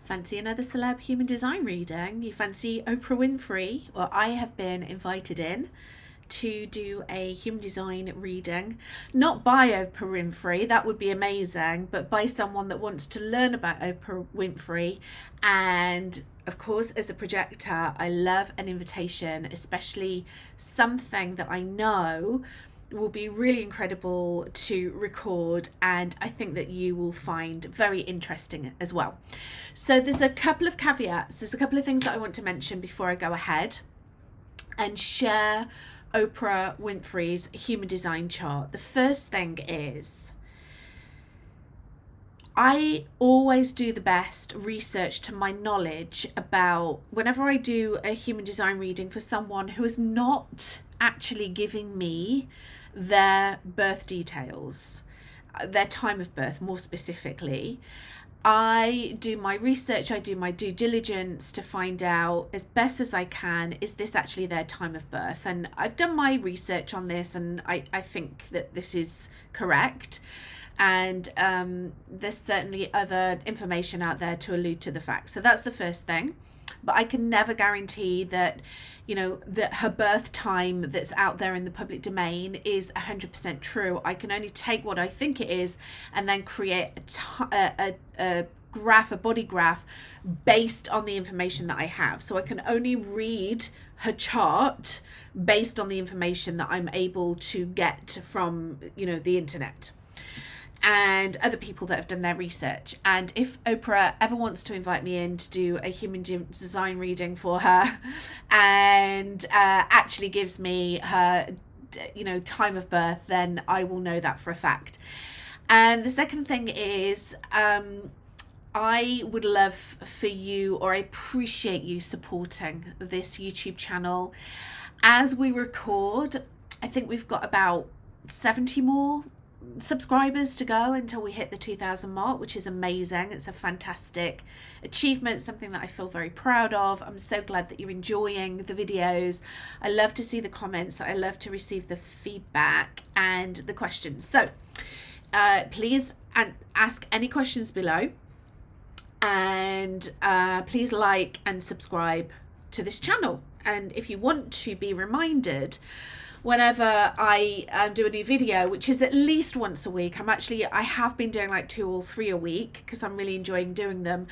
Fancy another celeb human design reading? You fancy Oprah Winfrey? Well, I have been invited in to do a human design reading, not by Oprah Winfrey, that would be amazing, but by someone that wants to learn about Oprah Winfrey. And of course, as a projector, I love an invitation, especially something that I know will be really incredible to record, and I think that you will find very interesting as well. So there's a couple of caveats, there's a couple of things that I want to mention before I go ahead and share Oprah Winfrey's human design chart. The first thing is, I always do the best research to my knowledge about whenever I do a human design reading for someone who is not actually giving me their birth details, their time of birth more specifically. I do my research, I do my due diligence to find out as best as I can, is this actually their time of birth? And I've done my research on this, and I think that this is correct. And there's certainly other information out there to allude to the fact. So that's the first thing. But I can never guarantee that, that her birth time that's out there in the public domain is 100% true. I can only take what I think it is and then create a graph, a body graph, based on the information that I have. So I can only read her chart based on the information that I'm able to get from, the internet and other people that have done their research. And if Oprah ever wants to invite me in to do a human design reading for her and actually gives me her, time of birth, then I will know that for a fact. And the second thing is, I would love for you, or I appreciate you supporting this YouTube channel. As we record, I think we've got about 70 more subscribers to go until we hit the 2,000 mark, which is amazing. It's a fantastic achievement, something that I feel very proud of. I'm so glad that you're enjoying the videos. I love to see the comments. I love to receive the feedback and the questions. So please ask any questions below, and please like and subscribe to this channel. And if you want to be reminded whenever I do a new video, which is at least once a week. I have been doing like 2 or 3 a week because I'm really enjoying doing them,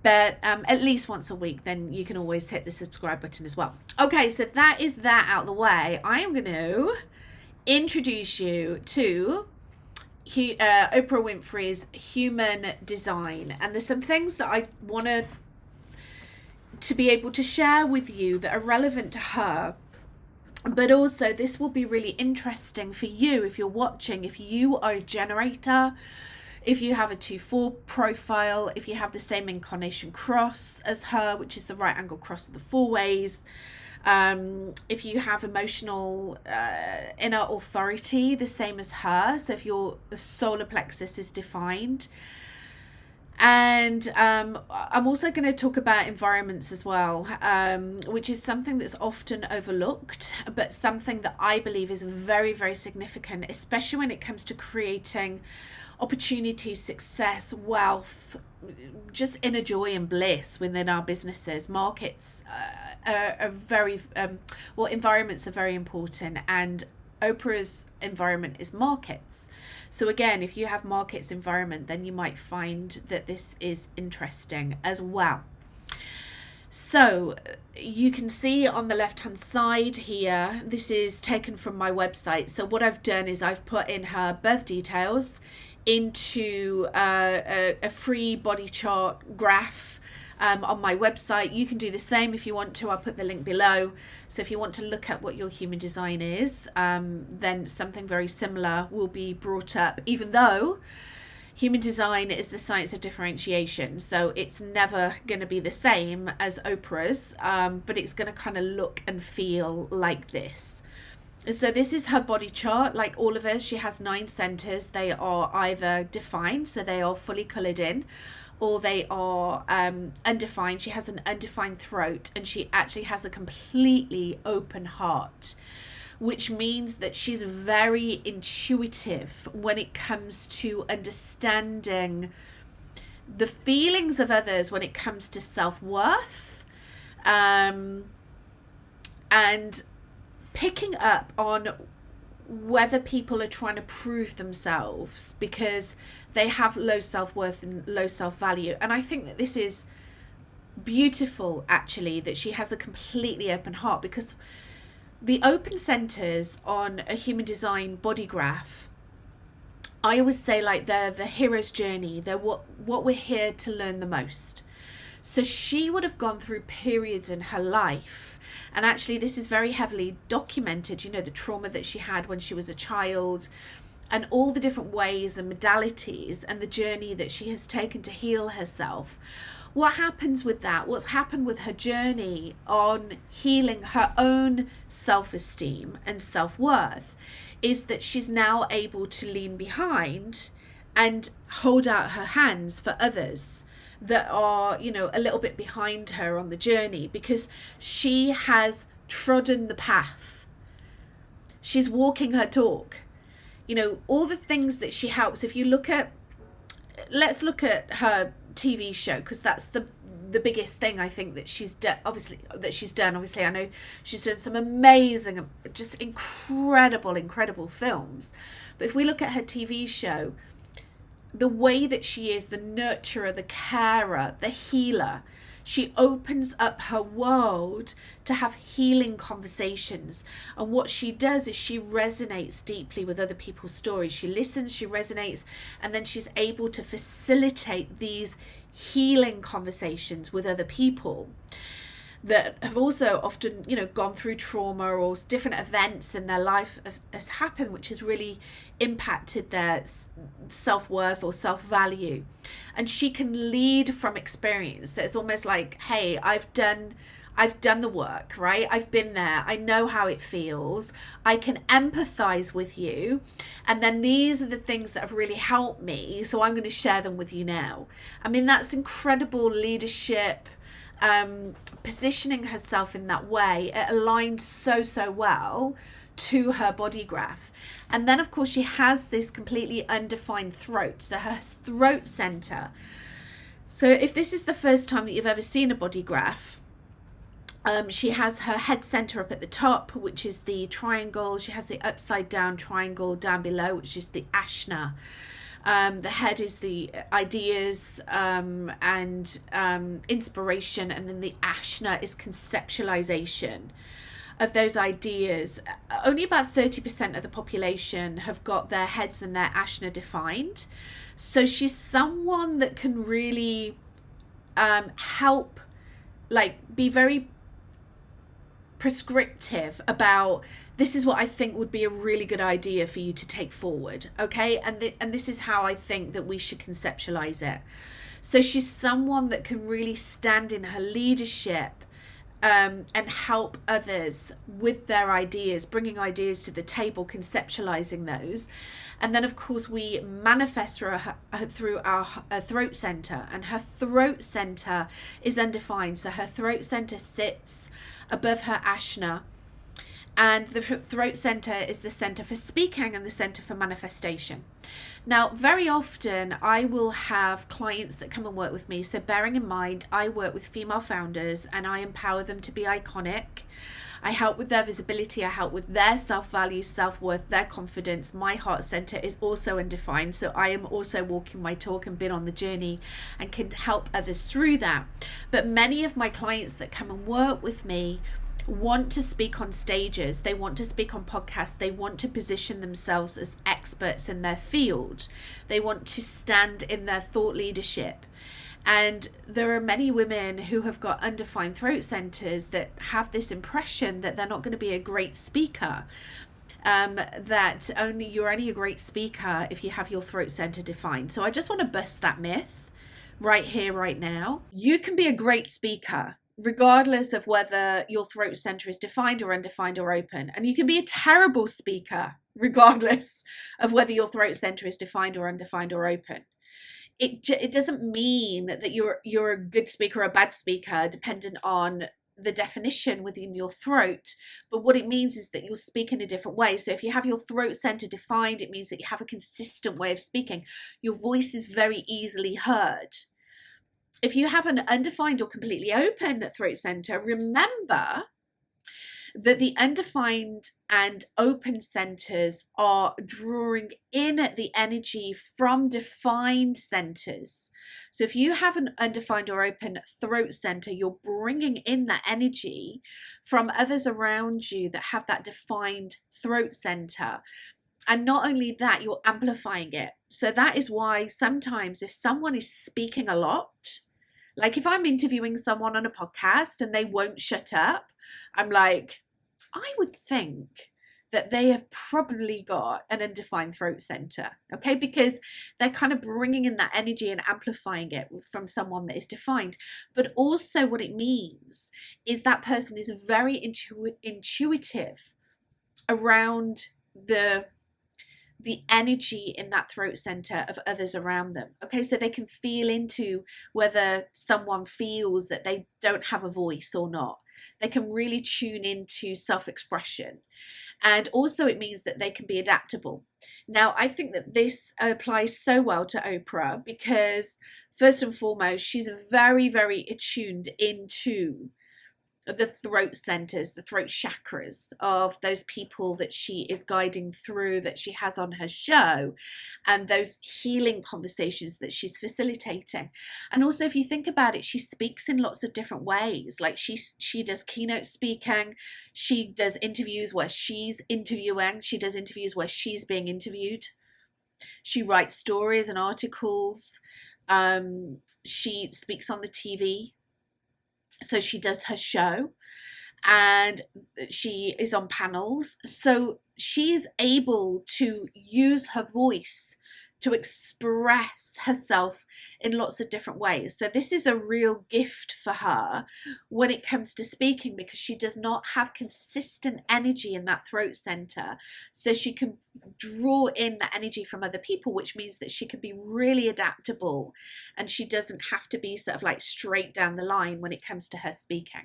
but at least once a week, then you can always hit the subscribe button as well. Okay, so that is that out of the way. I am going to introduce you to Oprah Winfrey's human design, and there's some things that I want to be able to share with you that are relevant to her. But also, this will be really interesting for you if you're watching, if you are a generator, if you have a 2-4 profile, if you have the same incarnation cross as her, which is the right angle cross of the 4 ways, if you have emotional inner authority, the same as her, so if your solar plexus is defined. And I'm also going to talk about environments as well, which is something that's often overlooked, but something that I believe is very, very significant, especially when it comes to creating opportunity, success, wealth, just inner joy and bliss within our businesses. Markets are very, environments are very important, and Oprah's environment is markets. So again, if you have markets environment, then you might find that this is interesting as well. So you can see on the left hand side here, this is taken from my website. So what I've done is I've put in her birth details into a free body chart graph on my website. You can do the same if you want to. I'll put the link below. So if you want to look at what your human design is, then something very similar will be brought up, even though human design is the science of differentiation. So it's never going to be the same as Oprah's, but it's going to kind of look and feel like this. So this is her body chart. Like all of us, she has 9 centers. They are either defined, so they are fully colored in, or they are undefined. She has an undefined throat, and she actually has a completely open heart, which means that she's very intuitive when it comes to understanding the feelings of others when it comes to self-worth, um, and picking up on whether people are trying to prove themselves because they have low self-worth and low self-value. And I think that this is beautiful, actually, that she has a completely open heart, because the open centers on a human design body graph, I always say, like, they're the hero's journey. They're what we're here to learn the most. So she would have gone through periods in her life, and actually this is very heavily documented, you know, the trauma that she had when she was a child, and all the different ways and modalities and the journey that she has taken to heal herself. What happens with that? What's happened with her journey on healing her own self-esteem and self-worth is that she's now able to lean behind and hold out her hands for others that are, you know, a little bit behind her on the journey, because she has trodden the path. She's walking her talk. You know, all the things that she helps. If you look at, let's look at her TV show, because that's the biggest thing I think that she's done. Obviously, I know she's done some amazing, just incredible films. But if we look at her TV show, the way that she is the nurturer, the carer, the healer, she opens up her world to have healing conversations. And what she does is she resonates deeply with other people's stories. She listens, she resonates, and then she's able to facilitate these healing conversations with other people that have also often, you know, gone through trauma, or different events in their life has happened, which has really impacted their self-worth or self-value. And she can lead from experience. So it's almost like, hey, I've done the work, right? I've been there. I know how it feels. I can empathize with you. And then these are the things that have really helped me. So I'm going to share them with you now. I mean, that's incredible leadership, positioning herself in that way. It aligned so well to her body graph. And then of course she has this completely undefined throat, so her throat center. So if this is the first time that you've ever seen a body graph, she has her head center up at the top, which is the triangle. She has the upside down triangle down below, which is the Ajna. The head is the ideas and inspiration, and then the Ajna is conceptualization of those ideas. Only about 30% of the population have got their heads and their Ajna defined. So she's someone that can really help, like, be very prescriptive about, this is what I think would be a really good idea for you to take forward, okay? And this is how I think that we should conceptualize it. So she's someone that can really stand in her leadership and help others with their ideas, bringing ideas to the table, conceptualizing those. And then of course we manifest through our throat center, and her throat center is undefined. So her throat center sits above her Ajna. And the throat center is the center for speaking and the center for manifestation. Now, very often I will have clients that come and work with me. So bearing in mind, I work with female founders and I empower them to be iconic. I help with their visibility. I help with their self-value, self-worth, their confidence. My heart center is also undefined. So I am also walking my talk and been on the journey and can help others through that. But many of my clients that come and work with me want to speak on stages, they want to speak on podcasts, they want to position themselves as experts in their field, they want to stand in their thought leadership. And there are many women who have got undefined throat centers that have this impression that they're not going to be a great speaker, that you're only a great speaker if you have your throat center defined. So I just want to bust that myth right here, right now. You can be a great speaker regardless of whether your throat center is defined or undefined or open. And you can be a terrible speaker regardless of whether your throat center is defined or undefined or open. It doesn't mean that you're a good speaker or a bad speaker dependent on the definition within your throat, but what it means is that you'll speak in a different way. So if you have your throat center defined, it means that you have a consistent way of speaking. Your voice is very easily heard. If you have an undefined or completely open throat center, remember that the undefined and open centers are drawing in the energy from defined centers. So if you have an undefined or open throat center, you're bringing in that energy from others around you that have that defined throat center. And not only that, you're amplifying it. So that is why sometimes if someone is speaking a lot, like if I'm interviewing someone on a podcast and they won't shut up, I'm like, I would think that they have probably got an undefined throat center, okay? Because they're kind of bringing in that energy and amplifying it from someone that is defined. But also what it means is that person is very intuitive around the energy in that throat center of others around them. Okay, so they can feel into whether someone feels that they don't have a voice or not. They can really tune into self-expression. And also it means that they can be adaptable. Now, I think that this applies so well to Oprah because first and foremost, she's very, very attuned into the throat centers, the throat chakras of those people that she is guiding through, that she has on her show, and those healing conversations that she's facilitating. And also, if you think about it, she speaks in lots of different ways. Like she does keynote speaking, she does interviews where she's interviewing, she does interviews where she's being interviewed. She writes stories and articles. She speaks on the TV. So she does her show and she is on panels. So she's able to use her voice to express herself in lots of different ways. So this is a real gift for her when it comes to speaking, because she does not have consistent energy in that throat center. So she can draw in the energy from other people, which means that she can be really adaptable and she doesn't have to be sort of like straight down the line when it comes to her speaking.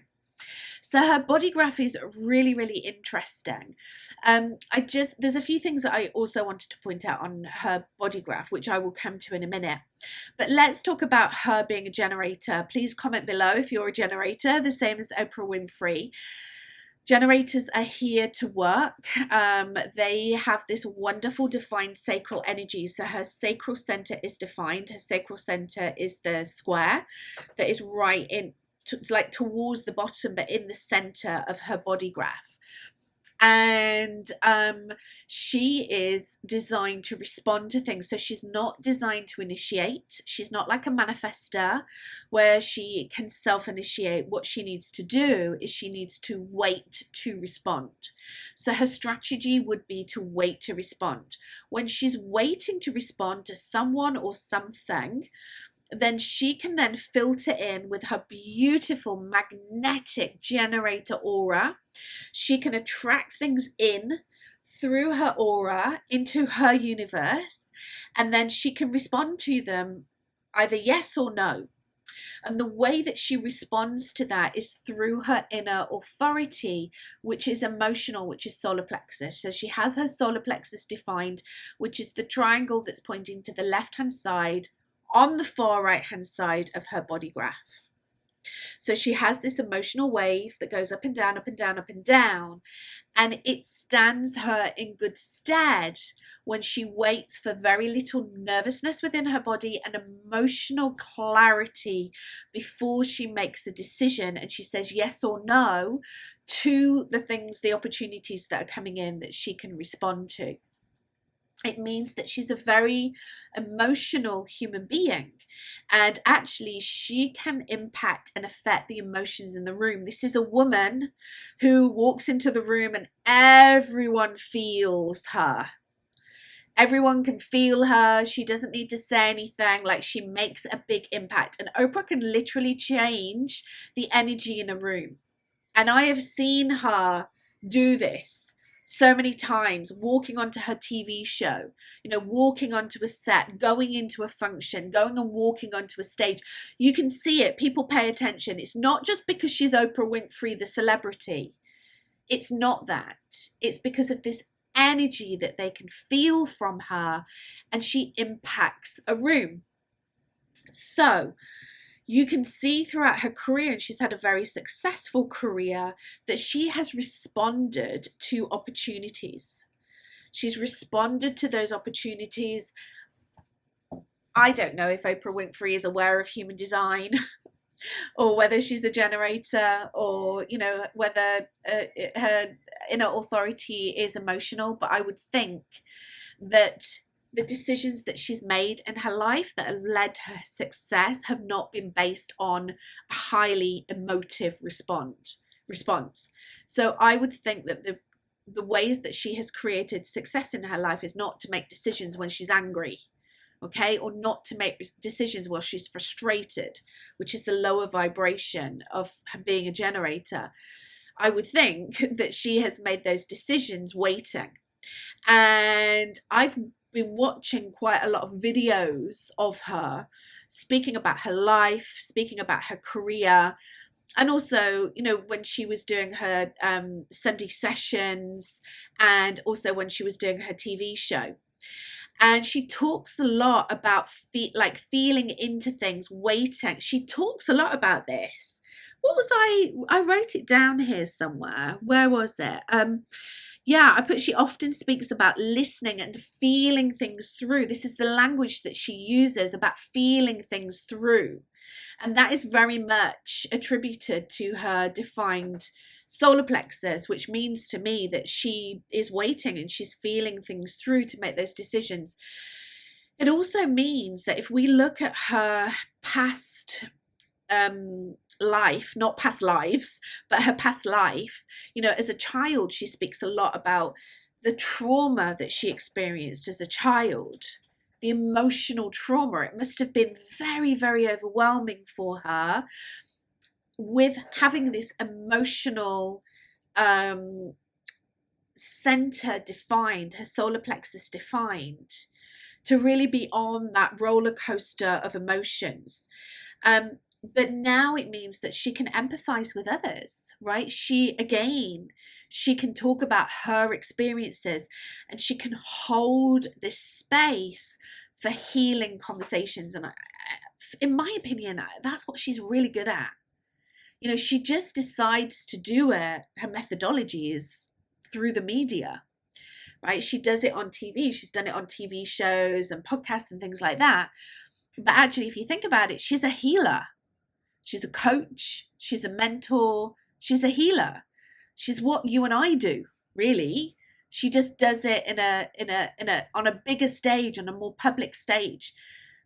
So her body graph is really, really interesting. There's a few things that I also wanted to point out on her body graph, which I will come to in a minute. But let's talk about her being a generator. Please comment below if you're a generator, the same as Oprah Winfrey. Generators are here to work. They have this wonderful defined sacral energy. So her sacral center is defined. Her sacral center is the square that is right in, like towards the bottom, but in the center of her body graph. And she is designed to respond to things. So she's not designed to initiate. She's not like a manifester where she can self-initiate. What she needs to do is she needs to wait to respond. So her strategy would be to wait to respond. When she's waiting to respond to someone or something, then she can then filter in with her beautiful magnetic generator aura. She can attract things in through her aura into her universe, and then she can respond to them either yes or no. And the way that she responds to that is through her inner authority, which is emotional, which is solar plexus. So she has her solar plexus defined, which is the triangle that's pointing to the left-hand side on the far right-hand side of her body graph. So she has this emotional wave that goes up and down, up and down, up and down, and it stands her in good stead when she waits for very little nervousness within her body and emotional clarity before she makes a decision and she says yes or no to the things, the opportunities that are coming in that she can respond to. It means that she's a very emotional human being, and actually she can impact and affect the emotions in the room. This is a woman who walks into the room and everyone feels her. Everyone can feel her. She doesn't need to say anything. Like, she makes a big impact, and Oprah can literally change the energy in a room. And I have seen her do this so many times, walking onto her TV show, walking onto a set, going into a function, going and walking onto a stage. You can see it. People pay attention. It's not just because she's Oprah Winfrey, the celebrity. It's not that. It's because of this energy that they can feel from her, and she impacts a room. So you can see throughout her career, and she's had a very successful career, that she has responded to opportunities. She's responded to those opportunities. I don't know if Oprah Winfrey is aware of human design or whether she's a generator, or, you know, whether her inner authority is emotional. But I would think that the decisions that she's made in her life that have led to her success have not been based on a highly emotive response. So I would think that the ways that she has created success in her life is not to make decisions when she's angry, okay, or not to make decisions while she's frustrated, which is the lower vibration of her being a generator. I would think that she has made those decisions waiting. And I've been watching quite a lot of videos of her speaking about her life, speaking about her career, and also, you know, when she was doing her Sunday sessions, and also when she was doing her TV show. And she talks a lot about feeling into things, waiting. She talks a lot about this. What was I wrote it down here somewhere. Where was it? She often speaks about listening and feeling things through. This is the language that she uses, about feeling things through. And that is very much attributed to her defined solar plexus, which means to me that she is waiting and she's feeling things through to make those decisions. It also means that if we look at her past life, not past lives, but her past life, you know, as a child, she speaks a lot about the trauma that she experienced as a child, the emotional trauma. It must have been very, very overwhelming for her, with having this emotional center defined, her solar plexus defined, to really be on that roller coaster of emotions. But now it means that she can empathize with others, right? She can talk about her experiences, and she can hold this space for healing conversations. And in my opinion, that's what she's really good at. You know, she just decides to do it. Her methodology is through the media, right? She does it on TV. She's done it on TV shows and podcasts and things like that. But actually, if you think about it, she's a healer. She's a coach. She's a mentor. She's a healer. She's what you and I do, really. She just does it on a bigger stage, on a more public stage.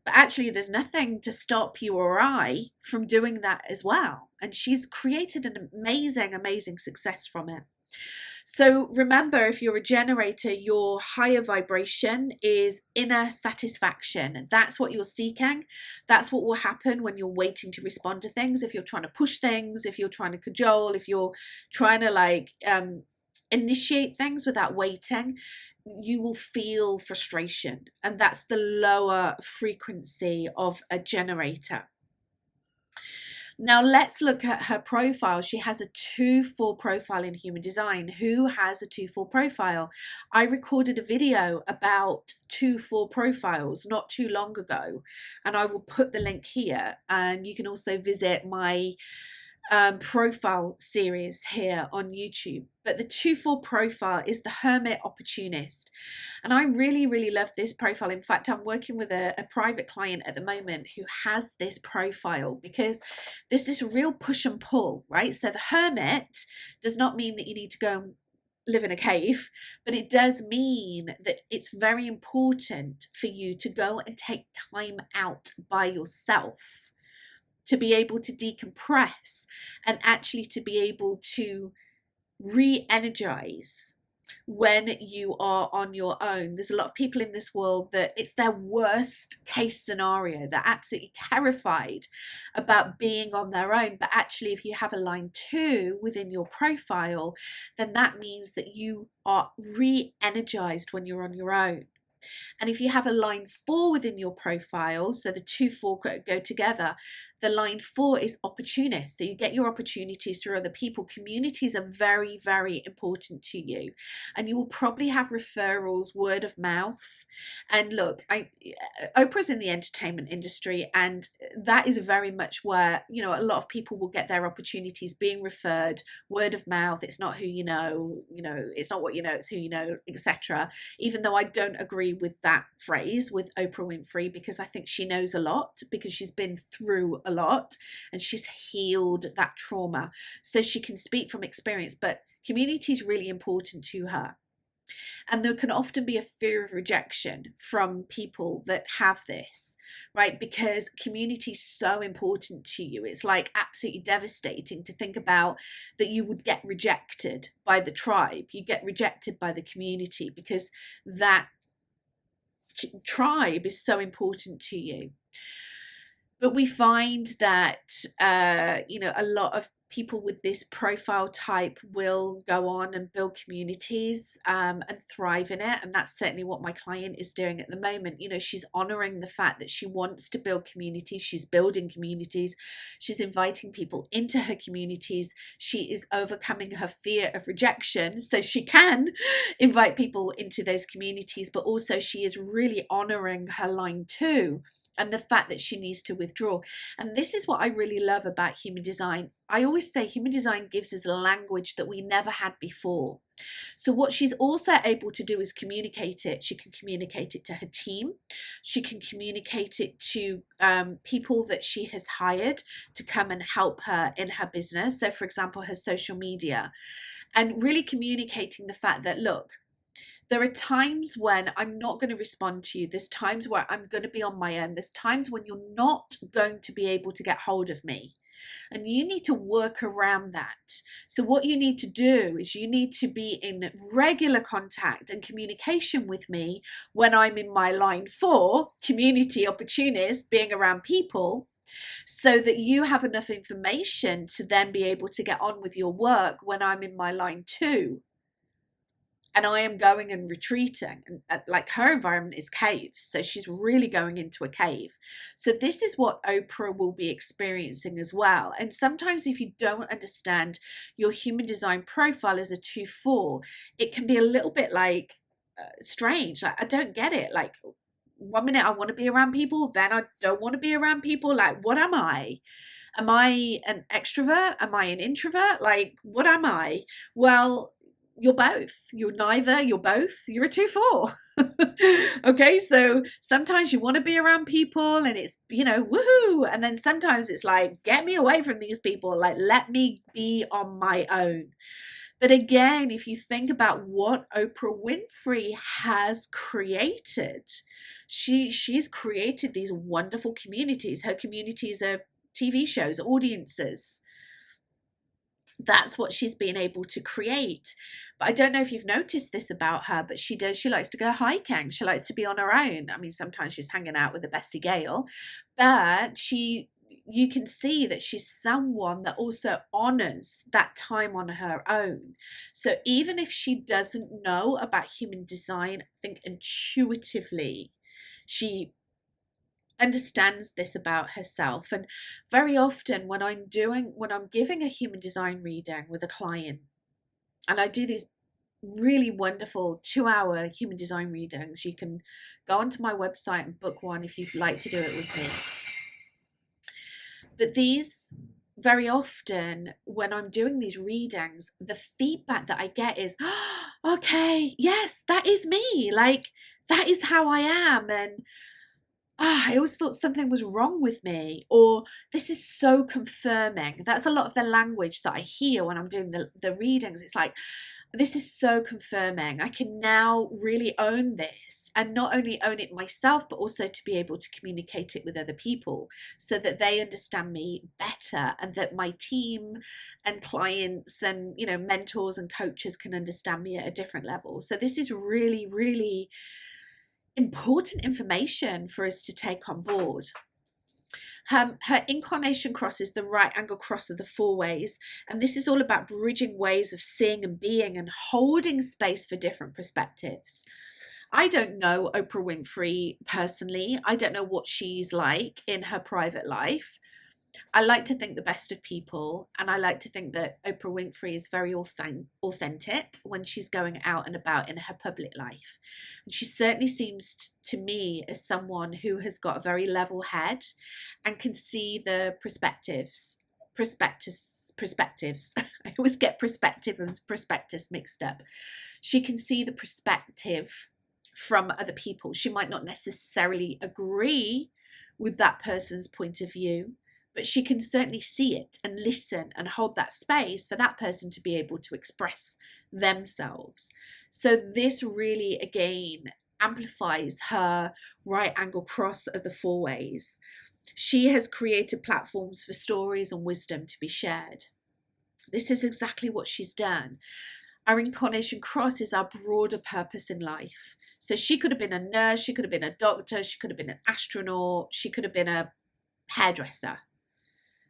But actually, there's nothing to stop you or I from doing that as well. And she's created an amazing, amazing success from it. So remember, if you're a generator, your higher vibration is inner satisfaction. That's what you're seeking. That's what will happen when you're waiting to respond to things. If you're trying to push things, if you're trying to cajole, if you're trying to initiate things without waiting, you will feel frustration. And that's the lower frequency of a generator. Now let's look at her profile. She has a 2-4 profile in Human Design. Who has a 2-4 profile? I recorded a video about 2-4 profiles not too long ago, and I will put the link here. And you can also visit my profile series here on YouTube. But the 2-4 profile is the Hermit Opportunist, and I really, really love this profile. In fact, I'm working with a private client at the moment who has this profile, because there's this real push and pull, right? So the Hermit does not mean that you need to go and live in a cave, but it does mean that it's very important for you to go and take time out by yourself, to be able to decompress and actually to be able to re-energize when you are on your own. There's a lot of people in this world that it's their worst case scenario. They're absolutely terrified about being on their own. But actually, if you have a line 2 within your profile, then that means that you are re-energized when you're on your own. And if you have a line 4 within your profile, so the 2-4 go together, The line 4 is opportunist. So you get your opportunities through other people. Communities are very, very important to you. And you will probably have referrals, word of mouth. And look, Oprah's in the entertainment industry, and that is very much where, you know, a lot of people will get their opportunities being referred, word of mouth. It's not who you know, it's not what you know, it's who you know, etc. Even though I don't agree with that phrase with Oprah Winfrey, because I think she knows a lot, because she's been through a lot and she's healed that trauma. So she can speak from experience, but community is really important to her. And there can often be a fear of rejection from people that have this, right? Because community is so important to you. It's like absolutely devastating to think about that you would get rejected by the tribe. You get rejected by the community because that tribe is so important to you. But we find that, a lot of people with this profile type will go on and build communities and thrive in it. And that's certainly what my client is doing at the moment. You know, she's honoring the fact that she wants to build communities. She's building communities. She's inviting people into her communities. She is overcoming her fear of rejection so she can invite people into those communities. But also she is really honoring her line 2 and the fact that she needs to withdraw. And this is what I really love about human design. I always say human design gives us a language that we never had before. So what she's also able to do is communicate it. She can communicate it to her team. She can communicate it to people that she has hired to come and help her in her business. So for example, her social media, and really communicating the fact that, look, there are times when I'm not going to respond to you. There's times where I'm going to be on my own. There's times when you're not going to be able to get hold of me. And you need to work around that. So what you need to do is you need to be in regular contact and communication with me when I'm in my line 4, community opportunist, being around people, so that you have enough information to then be able to get on with your work when I'm in my line 2. And I am going and retreating, and like her environment is caves. So she's really going into a cave. So this is what Oprah will be experiencing as well. And sometimes if you don't understand your human design profile as a 2-4, it can be a little bit like strange. Like, I don't get it. Like, one minute I want to be around people, then I don't want to be around people. Like, what am I? Am I an extrovert? Am I an introvert? Like, what am I? Well, you're both. You're neither, you're both. You're a 2-4. Okay, so sometimes you want to be around people and it's, woohoo. And then sometimes it's like, get me away from these people. Like, let me be on my own. But again, if you think about what Oprah Winfrey has created, she's created these wonderful communities. Her communities are TV shows, audiences. That's what she's been able to create. But I don't know if you've noticed this about her, but she likes to go hiking. She likes to be on her own. I mean, sometimes she's hanging out with the bestie Gail, but you can see that she's someone that also honors that time on her own. So even if she doesn't know about human design, I think intuitively she understands this about herself. And very often when I'm giving a human design reading with a client, and I do these really wonderful 2-hour human design readings, you can go onto my website and book one if you'd like to do it with me. But these, very often when I'm doing these readings, the feedback that I get is, oh, okay, yes, that is me. Like, that is how I am. And I always thought something was wrong with me, or this is so confirming. That's a lot of the language that I hear when I'm doing the readings. It's like, this is so confirming. I can now really own this, and not only own it myself, but also to be able to communicate it with other people so that they understand me better, and that my team and clients and, mentors and coaches can understand me at a different level. So this is really, really important information for us to take on board. Her incarnation cross is the right angle cross of the 4 ways, and this is all about bridging ways of seeing and being and holding space for different perspectives. I don't know Oprah Winfrey personally. I don't know what she's like in her private life. I like to think the best of people, and I like to think that Oprah Winfrey is very authentic when she's going out and about in her public life. And she certainly seems to me as someone who has got a very level head and can see the perspectives. I always get perspective and prospectus mixed up. She can see the perspective from other people. She might not necessarily agree with that person's point of view, but she can certainly see it and listen and hold that space for that person to be able to express themselves. So this really, again, amplifies her right angle cross of the four ways. She has created platforms for stories and wisdom to be shared. This is exactly what she's done. Our incarnation cross is our broader purpose in life. So she could have been a nurse, she could have been a doctor, she could have been an astronaut, she could have been a hairdresser.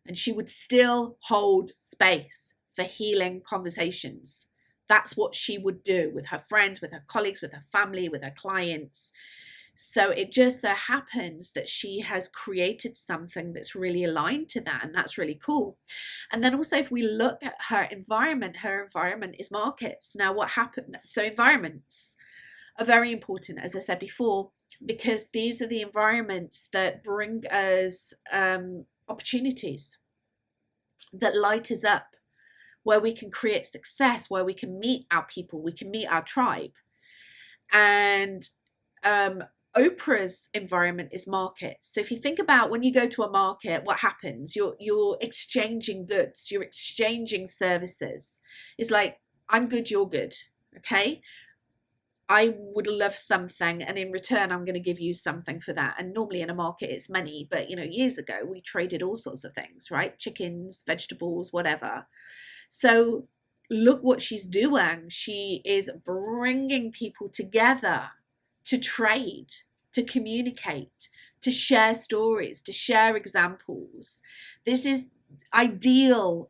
And she would still hold space for healing conversations. That's what she would do with her friends, with her colleagues, with her family, with her clients. So it just so happens that she has created something that's really aligned to that, and that's really cool. And then also, if we look at her environment is markets. Now, what happened? So environments are very important, as I said before, because these are the environments that bring us opportunities, that light us up, where we can create success, where we can meet our people, we can meet our tribe. And Oprah's environment is markets. So if you think about when you go to a market, what happens? You're exchanging goods, you're exchanging services. It's like, I'm good, you're good. Okay. I would love something, and in return, I'm going to give you something for that. And normally in a market, it's money. But, years ago, we traded all sorts of things, right? Chickens, vegetables, whatever. So look what she's doing. She is bringing people together to trade, to communicate, to share stories, to share examples. This is ideal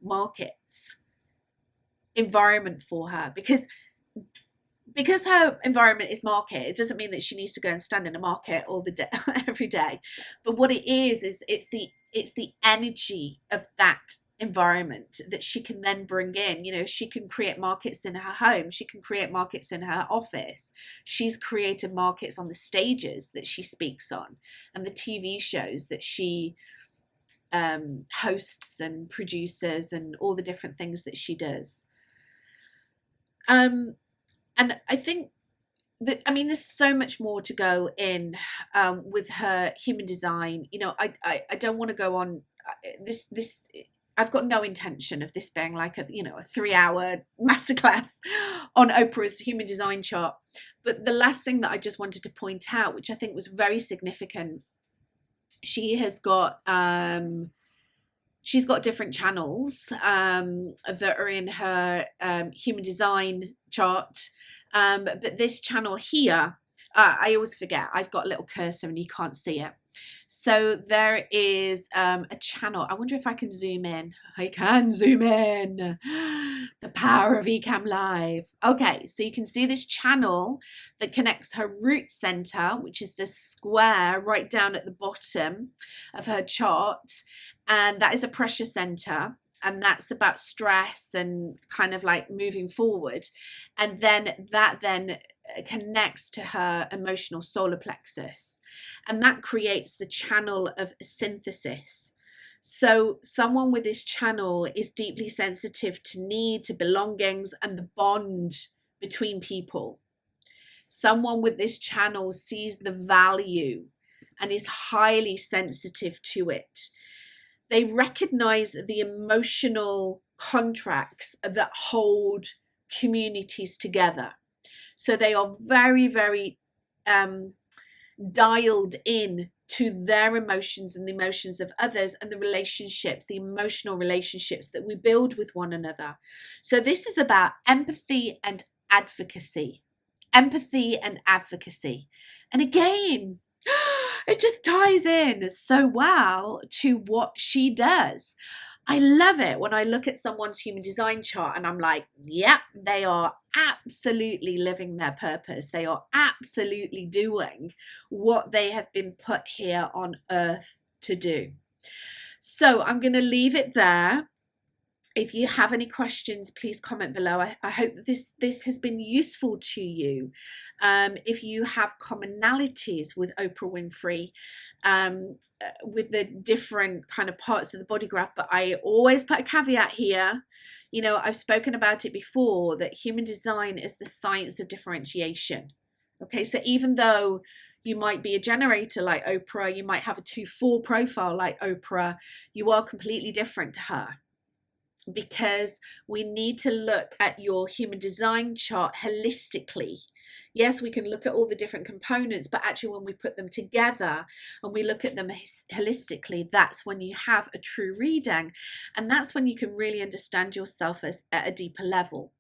markets environment for her, because her environment is market. It doesn't mean that she needs to go and stand in a market all the day, every day. But what it is it's the energy of that environment that she can then bring in. She can create markets in her home. She can create markets in her office. She's created markets on the stages that she speaks on, and the TV shows that she hosts and produces, and all the different things that she does. And I think that, there's so much more to go in with her human design. I don't want to go on this. I've got no intention of this being like a 3-hour masterclass on Oprah's human design chart. But the last thing that I just wanted to point out, which I think was very significant, she has got she's got different channels that are in her human design chart. But this channel here, I always forget, I've got a little cursor and you can't see it. So there is a channel. I wonder if I can zoom in. I can zoom in. The power of Ecamm Live. Okay, so you can see this channel that connects her root center, which is this square right down at the bottom of her chart. And that is a pressure center. And that's about stress and kind of like moving forward. And then that connects to her emotional solar plexus. And that creates the channel of synthesis. So someone with this channel is deeply sensitive to need, to belongings, and the bond between people. Someone with this channel sees the value and is highly sensitive to it. They recognize the emotional contracts that hold communities together. So they are very, very dialed in to their emotions and the emotions of others, and the relationships, the emotional relationships that we build with one another. So this is about empathy and advocacy. Empathy and advocacy. And again, it just ties in so well to what she does. I love it when I look at someone's human design chart and I'm like, yep, they are absolutely living their purpose. They are absolutely doing what they have been put here on earth to do. So I'm going to leave it there. If you have any questions, please comment below. I hope that this has been useful to you. If you have commonalities with Oprah Winfrey, with the different kind of parts of the body graph, but I always put a caveat here. You know, I've spoken about it before, that human design is the science of differentiation. Okay, so even though you might be a generator like Oprah, you might have a 2-4 profile like Oprah, you are completely different to her, because we need to look at your human design chart holistically. Yes, we can look at all the different components, but actually when we put them together and we look at them holistically, that's when you have a true reading, and that's when you can really understand yourself as at a deeper level.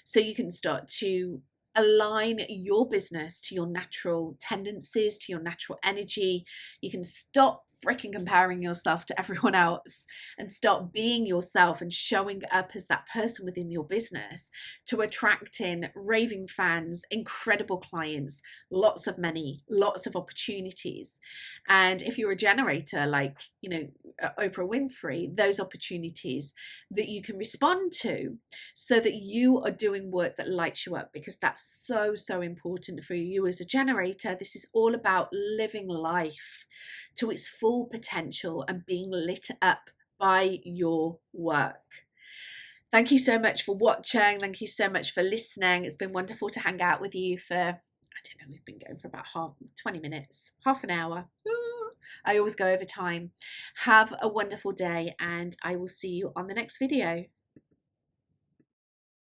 So you can start to align your business to your natural tendencies, to your natural energy. You can stop freaking comparing yourself to everyone else and start being yourself and showing up as that person within your business to attract in raving fans, incredible clients, lots of money, lots of opportunities. And if you're a generator like, you know, Oprah Winfrey, those opportunities that you can respond to, so that you are doing work that lights you up, because that's so important for you as a generator. This is all about living life to its full potential and being lit up by your work. Thank you so much for watching. Thank you so much for listening. It's been wonderful to hang out with you for, I don't know, we've been going for about 20 minutes, half an hour. I always go over time. Have a wonderful day, and I will see you on the next video.